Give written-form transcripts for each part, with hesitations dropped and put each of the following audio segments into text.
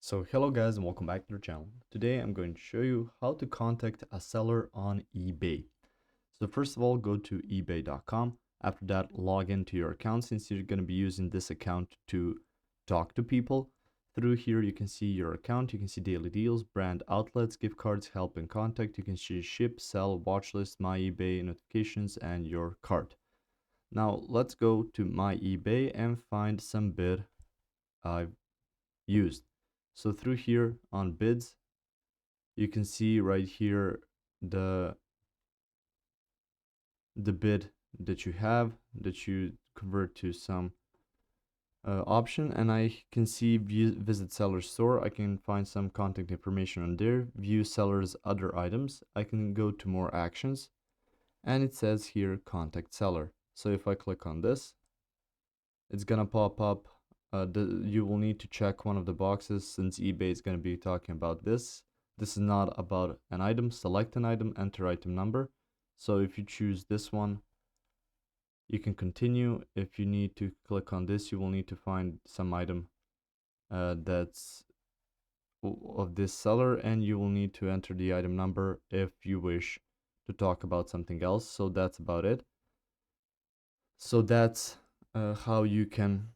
So hello guys and welcome back to the channel. Today I'm going to show you how to contact a seller on eBay. So first of all, go to ebay.com. After that, log into your account since you're going to be using this account to talk to people. Through here you can see your account, you can see daily deals, brand outlets, gift cards, help and contact. You can see ship, sell, watch list, my eBay notifications and your cart. Now let's go to my eBay and find some bid I've used. So through here on bids, you can see right here the bid that you have that you convert to some option, and I can see visit seller store. I can find some contact information on there, view seller's other items. I can go to more actions, and it says here contact seller. So if I click on this, it's gonna pop up. You will need to check one of the boxes since eBay is going to be talking about this. This is not about an item. Select an item, enter item number. So if you choose this one, you can continue. If you need to click on this, you will need to find some item that's of this seller, and you will need to enter the item number if you wish to talk about something else. So that's about it. So that's how you can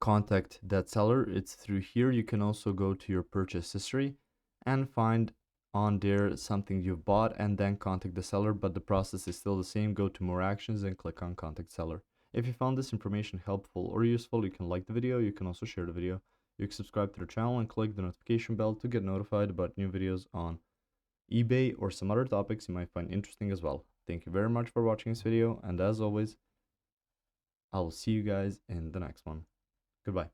contact that seller. It's through here. You can also go to your purchase history and find on there something you've bought and then contact the seller, but the process is still the same. Go to more actions and click on contact seller. If you found this information helpful or useful, you can like the video. You can also share the video. You can subscribe to the channel and click the notification bell to get notified about new videos on eBay or some other topics you might find interesting as well. Thank you very much for watching this video, and as always, I will see you guys in the next one. Goodbye.